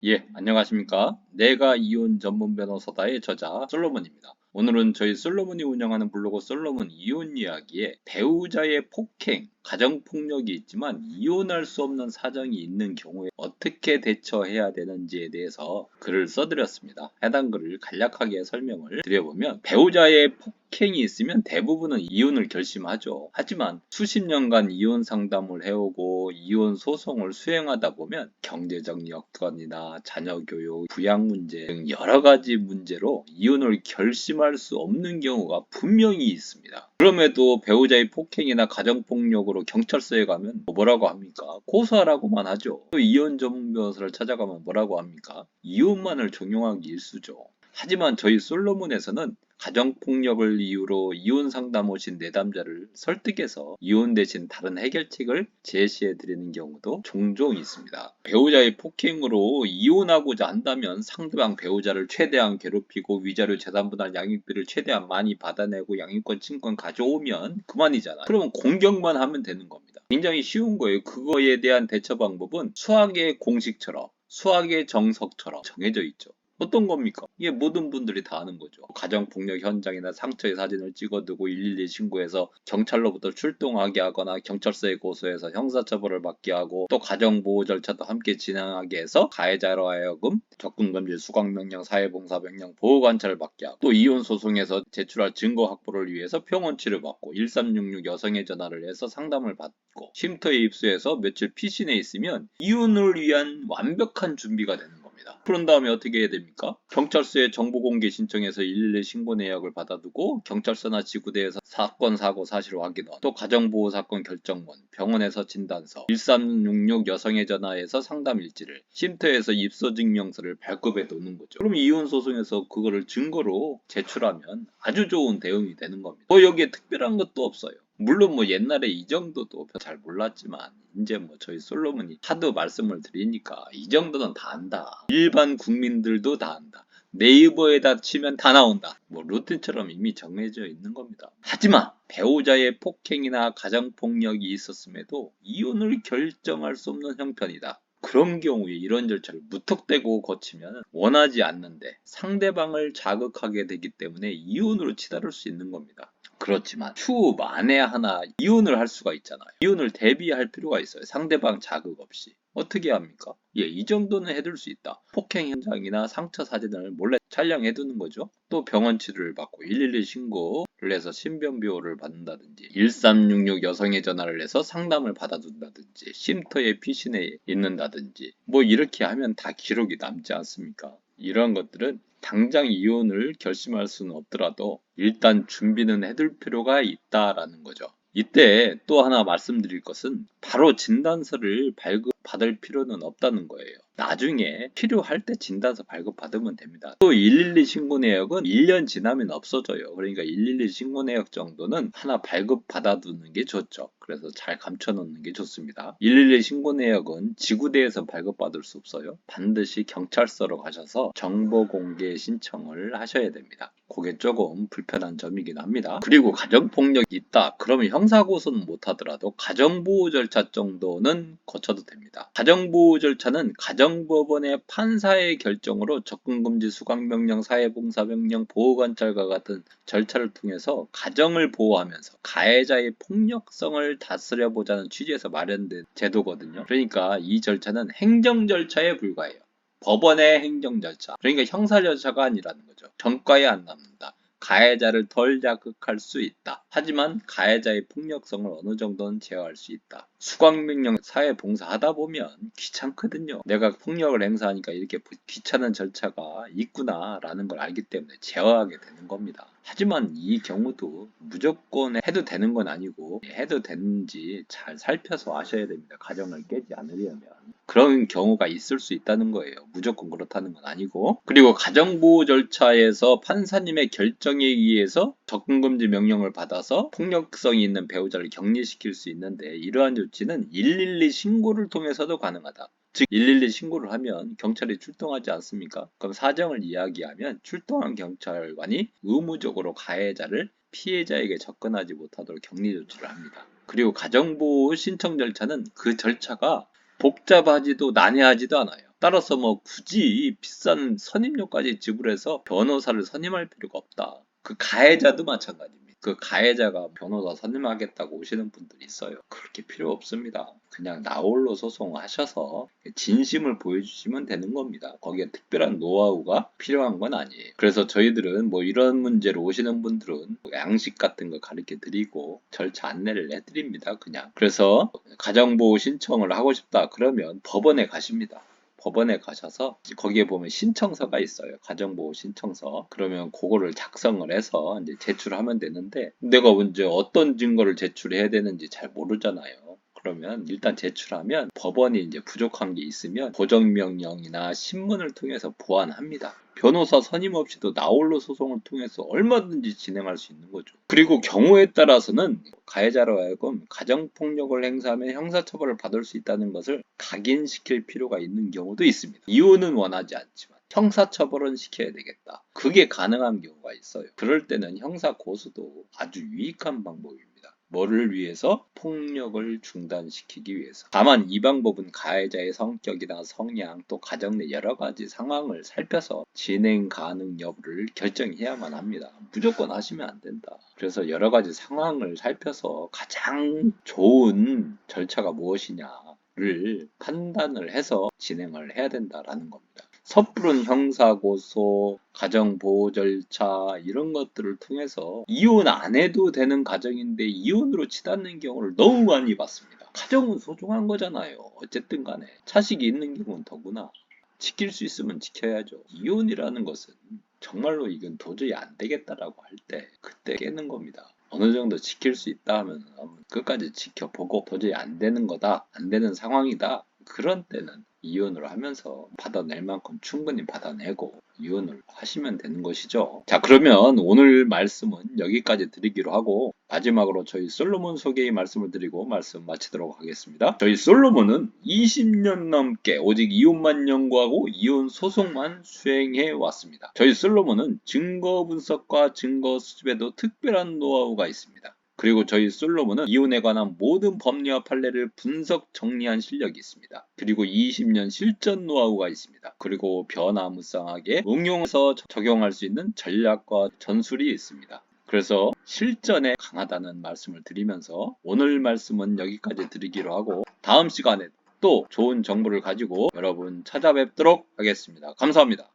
예, 안녕하십니까. 내가 이혼 전문 변호사다의 저자 솔로몬입니다. 오늘은 저희 솔로몬이 운영하는 블로그 솔로몬 이혼 이야기에 배우자의 폭행, 가정폭력이 있지만 이혼할 수 없는 사정이 있는 경우에 어떻게 대처해야 되는지에 대해서 글을 써드렸습니다. 해당 글을 간략하게 설명을 드려보면 배우자의 폭행이 있으면 대부분은 이혼을 결심하죠. 하지만 수십 년간 이혼 상담을 해오고 이혼 소송을 수행하다 보면 경제적 여건이나 자녀 교육, 부양 문제 등 여러 가지 문제로 이혼을 결심할 수 없는 경우가 분명히 있습니다. 그럼에도 배우자의 폭행이나 가정폭력으로 경찰서에 가면 뭐라고 합니까? 고소하라고만 하죠. 또 이혼 전문 변호사를 찾아가면 뭐라고 합니까? 이혼만을 종용하기 일쑤죠. 하지만 저희 솔로몬에서는 가정폭력을 이유로 이혼 상담 오신 내담자를 설득해서 이혼 대신 다른 해결책을 제시해 드리는 경우도 종종 있습니다. 배우자의 폭행으로 이혼하고자 한다면 상대방 배우자를 최대한 괴롭히고 위자료 재산분할 양육비를 최대한 많이 받아내고 양육권 친권 가져오면 그만이잖아요. 그러면 공격만 하면 되는 겁니다. 굉장히 쉬운 거예요. 그거에 대한 대처 방법은 수학의 공식처럼 수학의 정석처럼 정해져 있죠. 어떤 겁니까? 이게 모든 분들이 다 아는 거죠. 가정폭력 현장이나 상처의 사진을 찍어두고 112 신고해서 경찰로부터 출동하게 하거나 경찰서에 고소해서 형사처벌을 받게 하고 또 가정보호 절차도 함께 진행하게 해서 가해자로 하여금 접근금지, 수강명령, 사회봉사명령, 보호관찰을 받게 하고 또 이혼소송에서 제출할 증거 확보를 위해서 평원치를 받고 1366 여성의 전화를 해서 상담을 받고 쉼터에 입수해서 며칠 피신해 있으면 이혼을 위한 완벽한 준비가 되는 겁니다. 그런 다음에 어떻게 해야 됩니까? 경찰서에 정보공개 신청해서 112 신고 내역을 받아두고 경찰서나 지구대에서 사건 사고 사실 확인원, 또 가정보호사건 결정문, 병원에서 진단서, 1366 여성의 전화에서 상담 일지를, 쉼터에서 입소증명서를 발급해 두는 거죠. 그럼 이혼소송에서 그거를 증거로 제출하면 아주 좋은 대응이 되는 겁니다. 뭐 여기에 특별한 것도 없어요. 물론 뭐 옛날에 이 정도도 잘 몰랐지만 이제 뭐 저희 솔로몬이 하도 말씀을 드리니까 이 정도는 다 안다. 일반 국민들도 다 안다. 네이버에다 치면 다 나온다. 뭐 루틴처럼 이미 정해져 있는 겁니다. 하지만 배우자의 폭행이나 가정폭력이 있었음에도 이혼을 결정할 수 없는 형편이다. 그런 경우에 이런 절차를 무턱대고 거치면 원하지 않는데 상대방을 자극하게 되기 때문에 이혼으로 치달을 수 있는 겁니다. 그렇지만 추후 만에 하나 이혼을 할 수가 있잖아요. 이혼을 대비할 필요가 있어요. 상대방 자극 없이. 어떻게 합니까? 예, 이 정도는 해둘 수 있다. 폭행 현장이나 상처 사진을 몰래 촬영해 두는 거죠. 또 병원 치료를 받고 112 신고를 해서 신변비호를 받는다든지 1366 여성의 전화를 해서 상담을 받아준다든지 쉼터에 피신해 있는다든지 뭐 이렇게 하면 다 기록이 남지 않습니까? 이런 것들은 당장 이혼을 결심할 수는 없더라도 일단 준비는 해둘 필요가 있다라는 거죠. 이때 또 하나 말씀드릴 것은 바로 진단서를 발급받을 필요는 없다는 거예요. 나중에 필요할 때 진단서 발급받으면 됩니다. 또 112 신고 내역은 1년 지나면 없어져요. 그러니까 112 신고 내역 정도는 하나 발급받아두는 게 좋죠. 그래서 잘 감춰놓는 게 좋습니다. 112 신고 내역은 지구대에서 발급받을 수 없어요. 반드시 경찰서로 가셔서 정보 공개 신청을 하셔야 됩니다. 그게 조금 불편한 점이긴 합니다. 그리고 가정폭력이 있다. 그러면 형사고소는 못하더라도 가정보호 절차 정도는 거쳐도 됩니다. 가정보호 절차는 가정법원의 판사의 결정으로 접근금지, 수강명령, 사회봉사명령, 보호관찰과 같은 절차를 통해서 가정을 보호하면서 가해자의 폭력성을 다스려보자는 취지에서 마련된 제도거든요. 그러니까 이 절차는 행정 절차에 불과해요. 법원의 행정 절차. 그러니까 형사 절차가 아니라는 거죠. 전과에 안 남는다. 가해자를 덜 자극할 수 있다. 하지만 가해자의 폭력성을 어느 정도는 제어할 수 있다. 수강명령 사회봉사하다 보면 귀찮거든요. 내가 폭력을 행사하니까 이렇게 귀찮은 절차가 있구나라는 걸 알기 때문에 제어하게 되는 겁니다. 하지만 이 경우도 무조건 해도 되는 건 아니고 해도 되는지 잘 살펴서 하셔야 됩니다. 가정을 깨지 않으려면. 그런 경우가 있을 수 있다는 거예요. 무조건 그렇다는 건 아니고. 그리고 가정보호 절차에서 판사님의 결정에 의해서 접근금지 명령을 받아서 폭력성이 있는 배우자를 격리시킬 수 있는데 이러한 조치는 112 신고를 통해서도 가능하다. 즉 112 신고를 하면 경찰이 출동하지 않습니까? 그럼 사정을 이야기하면 출동한 경찰관이 의무적으로 가해자를 피해자에게 접근하지 못하도록 격리 조치를 합니다. 그리고 가정보호 신청 절차는 그 절차가 복잡하지도 난해하지도 않아요. 따라서 뭐 굳이 비싼 선임료까지 지불해서 변호사를 선임할 필요가 없다. 그 가해자도 마찬가지입니다. 그 가해자가 변호사 선임하겠다고 오시는 분들이 있어요. 그렇게 필요 없습니다. 그냥 나홀로 소송하셔서 진심을 보여주시면 되는 겁니다. 거기에 특별한 노하우가 필요한 건 아니에요. 그래서 저희들은 뭐 이런 문제로 오시는 분들은 양식 같은 거 가르쳐 드리고 절차 안내를 해드립니다. 그냥. 그래서 가정보호 신청을 하고 싶다 그러면 법원에 가십니다. 법원에 가셔서 거기에 보면 신청서가 있어요. 가정보호 신청서. 그러면 그거를 작성을 해서 이제 제출하면 되는데 내가 언제 어떤 증거를 제출해야 되는지 잘 모르잖아요. 그러면 일단 제출하면 법원이 이제 부족한 게 있으면 보정명령이나 신문을 통해서 보완합니다. 변호사 선임 없이도 나홀로 소송을 통해서 얼마든지 진행할 수 있는 거죠. 그리고 경우에 따라서는 가해자로 하여금 가정폭력을 행사하면 형사처벌을 받을 수 있다는 것을 각인시킬 필요가 있는 경우도 있습니다. 이혼은 원하지 않지만 형사처벌은 시켜야 되겠다. 그게 가능한 경우가 있어요. 그럴 때는 형사 고소도 아주 유익한 방법입니다. 뭐를 위해서? 폭력을 중단시키기 위해서. 다만 이 방법은 가해자의 성격이나 성향 또 가정 내 여러 가지 상황을 살펴서 진행 가능 여부를 결정해야만 합니다. 무조건 하시면 안 된다. 그래서 여러 가지 상황을 살펴서 가장 좋은 절차가 무엇이냐를 판단을 해서 진행을 해야 된다라는 겁니다. 섣부른 형사고소, 가정보호 절차 이런 것들을 통해서 이혼 안 해도 되는 가정인데 이혼으로 치닫는 경우를 너무 많이 봤습니다. 가정은 소중한 거잖아요. 어쨌든 간에 차식이 있는 경우는 더구나 지킬 수 있으면 지켜야죠. 이혼이라는 것은 정말로 이건 도저히 안 되겠다라고 할 때 그때 깨는 겁니다. 어느 정도 지킬 수 있다 하면 끝까지 지켜보고 도저히 안 되는 거다, 안 되는 상황이다. 그런 때는 이혼을 하면서 받아낼 만큼 충분히 받아내고 이혼을 하시면 되는 것이죠. 자, 그러면 오늘 말씀은 여기까지 드리기로 하고 마지막으로 저희 솔로몬 소개의 말씀을 드리고 말씀 마치도록 하겠습니다. 저희 솔로몬은 20년 넘게 오직 이혼만 연구하고 이혼 소송만 수행해 왔습니다. 저희 솔로몬은 증거 분석과 증거 수집에도 특별한 노하우가 있습니다. 그리고 저희 솔로몬은 이혼에 관한 모든 법리와 판례를 분석 정리한 실력이 있습니다. 그리고 20년 실전 노하우가 있습니다. 그리고 변화무쌍하게 응용해서 적용할 수 있는 전략과 전술이 있습니다. 그래서 실전에 강하다는 말씀을 드리면서 오늘 말씀은 여기까지 드리기로 하고 다음 시간에 또 좋은 정보를 가지고 여러분 찾아뵙도록 하겠습니다. 감사합니다.